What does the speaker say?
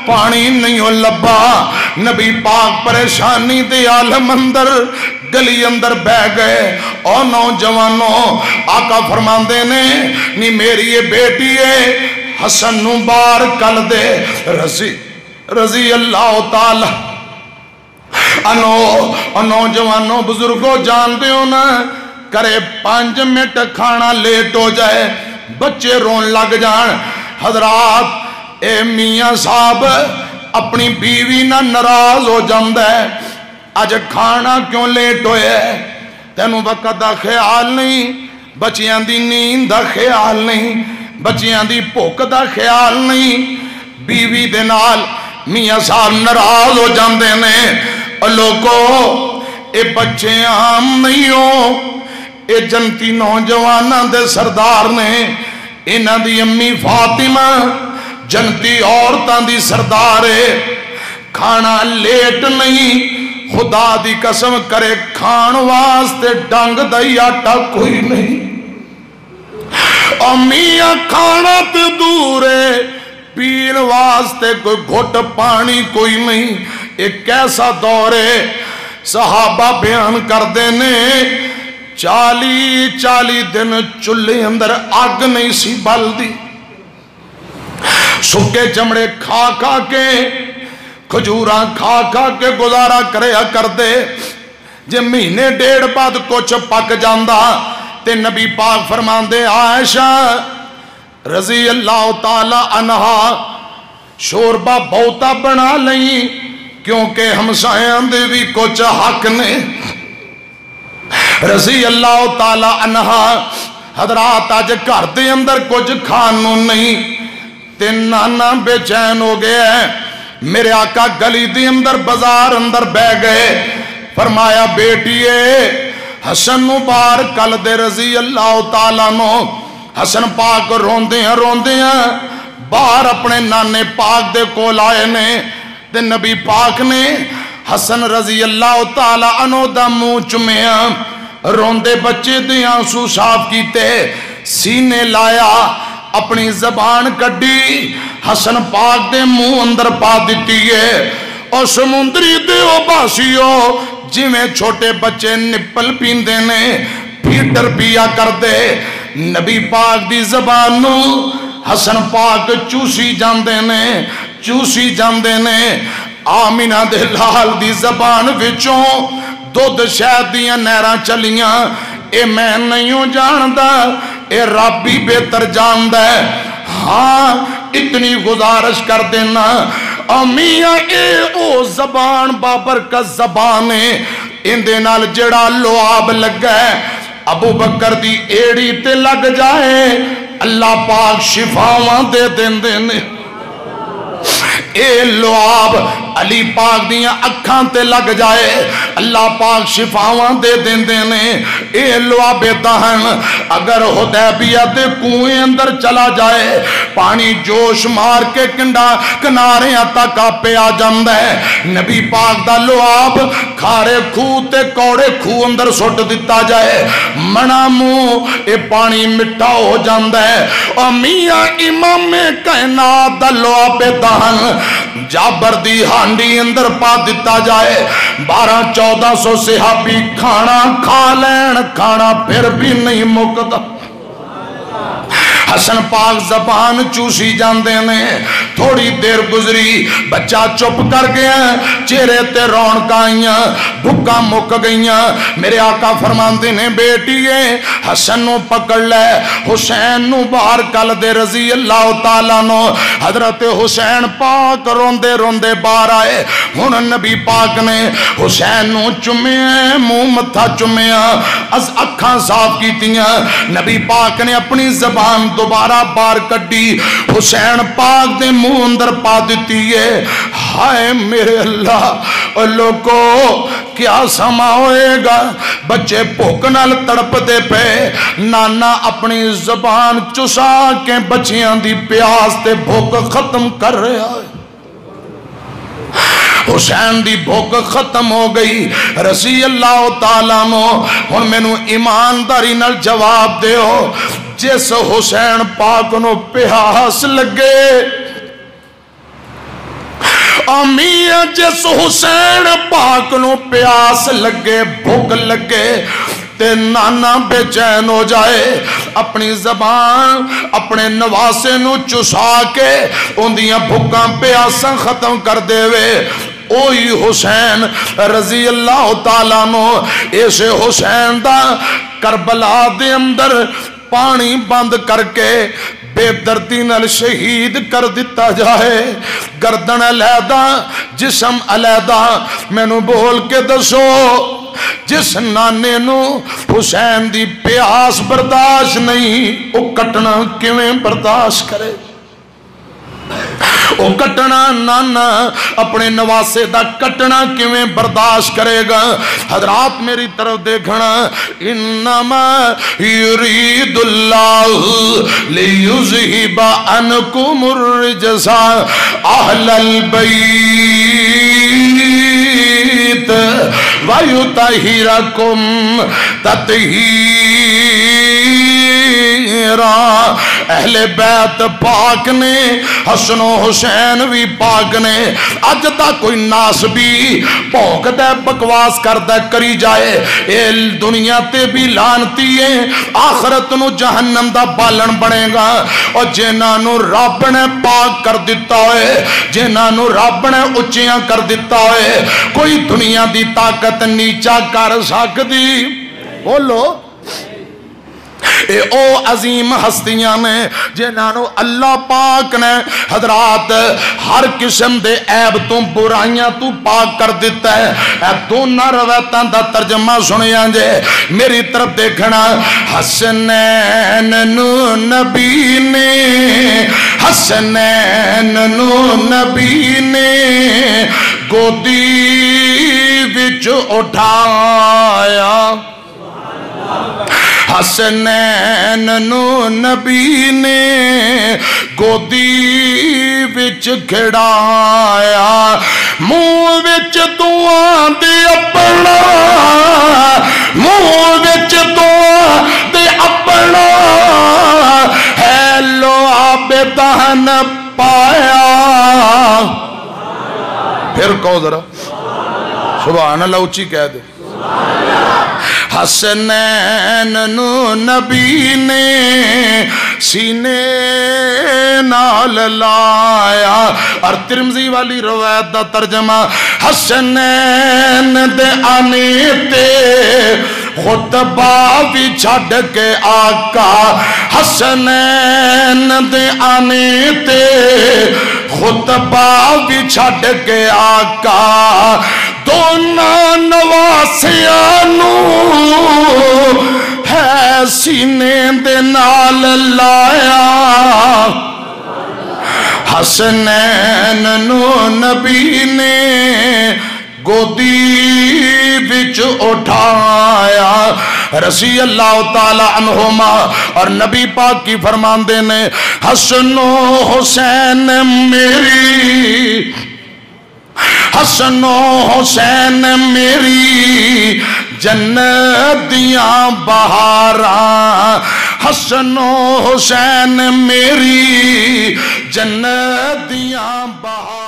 پانی نہیں ہو لبا نبی پاک پریشانی دے عالم اندر گلی اندر بہ گئے اور نوجوانوں آقا فرماندے نے نی میری یہ بیٹی ہے حسن نو بار کل دے رضی اللہ تعالی نوجوانوں بزرگوں جان دے ہو نا کرے 5 منٹ کھانا لیٹ ہو جائے بچے رون لگ جان حضرات اے میاں صاحب اپنی بیوی نہ ناراض ہو جاندہ ہے آج کھانا کیوں لیٹ ہوئے تینوں وقت دا خیال نہیں بچیاں دی نیند دا خیال نہیں بچیاں دی بھوک دا خیال نہیں بیوی دے نال میاں صاحب ناراض ہو جاندے نے اور لوگوں اے بچے عام نہیں ہو اے جنتی نوجوانہ دے سردار نے انہاں دی امی فاطمہ جنتی عورتاں دی سردار ہے کھانا لیٹ نہیں خدا دی قسم کرے کھان واسطے ڈنگ دائی آٹا کوئی نہیں امیاں کھانا تے دور ہے پین واسطے کوئی گھٹ پانی کوئی نہیں ایک کیسا دور ہے صحابہ بیان کر دینے 40 دن چلے اندر آگ نہیں سی بل دی سکے چمڑے کھا کھا کے کھجوراں کھا کھا کے گزارا کریا کر دے جے مہینے 1.5 بعد کچھ پک جاندہ تے نبی پاک فرمان دے عائشہ رضی اللہ تعالی عنہا شوربہ بہتا بنا لیں کیونکہ ہمسایاں دے بھی کچھ حق نے رضی اللہ تعالی عنہا حضرات آج گھر دے اندر کچھ کھانوں نہیں تے نانا بے چین ہو گیا ہے میرے آقا گلی دی اندر بازار اندر بہ گئے فرمایا بیٹیے حسن بار کل دے رضی اللہ تعالیٰ نو حسن پاک روندے ہیں باہر اپنے نانے پاک دے کول آئے نے تے نبی پاک نے حسن رضی اللہ تعالیٰ عنہ دا منہ چمیا روندے بچے دے آنسو صاف کیتے سینے لایا اپنی زبان کڈی حسن پاک دے منہ اندر پا دیتی ہے اور سمندری دے او باسیو جی میں چھوٹے بچے نپل پیندے نے پیٹر پیا کر دے نبی پاک دی زبانو حسن پاک چوسی جاندے نے آمینہ دے لال دی زبان وچوں دودھ شہد دیاں نہراں چلیاں اے میں نہیں جاندہ اے ربی بہتر جاندہ ہے ہاں اتنی گزارش کر دینا امیاں اے او زبان بابرکت زبان ہے اندے نال جڑا لعاب لگا ہے ابو بکر دی ایڑی تے لگ جائے اللہ پاک شفاواں دے دیندے نے اے لعاب علی پاک دیاں اکھاں تے لگ جائے اللہ پاک شفاواں دے دیندے نے اے لعاب دہن اگر حدیبیہ دے کنویں اندر چلا جائے پانی جوش مار کے کنارے تک پہ آ جاندہ ہے نبی پاک دا لعاب کھارے کھو تے کوڑے کھو اندر سٹ دیتا جائے منا منہ اے پانی مٹھا ہو جاندہ ہے اور میاں امام کائنات دا لعاب دہن جابر دی ہانڈی اندر پا دیتا جائے 1200-1400 صحابی کھانا کھا لین کھانا پھر بھی نہیں مکتا حسن پاک زبان چوسی جاندے نے تھوڑی دیر گزری بچہ چپ کر گیا چہرے تے رونق آئیاں بھکا مک گئیاں میرے آقا فرماندے نے بیٹیے حسن نو پکڑ لے حسین نو باہر کل دے رضی اللہ تعالیٰ نو حضرت حسین پاک روندے روندے باہر آئے ہن نبی پاک نے حسین نو چمیا منہ متھا چمیا از اکھاں صاف کیتیاں نبی پاک نے اپنی زبان دوبارہ بار کڈی حسین پاک دے منہ اندر پا دیتی ہے ہائے میرے اللہ لوگو کیا سما ہوئے گا بچے بھوک نال تڑپ دے پہ نانا اپنی زبان چسا کے بچیاں دی پیاس تے بھوک ختم کر رہا ہے حسین دی بھوک ختم ہو گئی رضی اللہ تعالیٰ نو ہن میں نو ایمانداری نال جواب دے ہو جس حسین پاک نو پیاس لگے میاں جس حسین پاک نو پیاس لگے بھوک لگے تے نانا بے چین ہو جائے اپنی زبان اپنے نواسے نو چسا کے اندیاں بھوکاں پیاساں ختم کر دے وے اوہی حسین رضی اللہ تعالیٰ نو ایسے حسین دا کربلا دے اندر پانی بند کر کے بے دردی نال شہید کر دیتا جائے گردن علیحدہ جسم علیحدہ میں نو بول کے دسو جس نانے نو حسین دی پیاس برداشت نہیں او کٹنا کیویں برداشت کرے او کٹنا نانا اپنے نواسے دا کٹنا کیویں برداشت کرے گا حضرات میری طرف دیکھنا انما یرید اللہ لیذہب عنکم الرجس اہل البیت ویطہرکم تطہیرا اہل بیت پاک نے حسن و حسین بھی پاک نے اج دا کوئی ناس بھی پوک دے بکواس کر دے کری جائے اے دنیا تے بھی لانتی ہے آخرت نو جہنم دا بالن بنے گا اور جنہاں نو رب نے پاک کر دیتا ہے جنہاں نو رب نے اچیاں کر دیتا ہے کوئی دنیا دی طاقت نیچا کر سکتی بولو اے او عظیم ہستیاں میں جنہاں اللہ پاک نے حضرات ہر قسم دے عیب تو برائیاں تو پاک کر دیتا ہے اے دونوں روایتاں دا ترجمہ سنیاں جے میری طرف دیکھنا حسنین نو نبی نے حسنین نو نبی نے گودی وچ اٹھایا حسنین نو نبی نے گودی وچ کھڑایا منہ وچ دعا دے اپنا منہ وچ دعا دے اپنا ہے لو آبدان پایا پھر کہو ذرا سبحان اللہ اچھی کہہ دے حسنین نو نبی نے سینے نال لایا اور ترمذی والی روایت دا ترجمہ حسنین دے آنے تے خطبہ بھی چھڑ کے آقا حسنین دے آنے تے خطبہ بھی چھڑ کے آقا دونوں نواسیانو ہے سینے دے نال لایا حسنین نو نبی نے گودی وچ اٹھایا رضی اللہ تعالی عنہما اور نبی پاک کی فرماندے نے حسن و حسین میری حسن و حسین میری جنت دیاں بہاراں حسن و حسین میری جنت دیاں بہاراں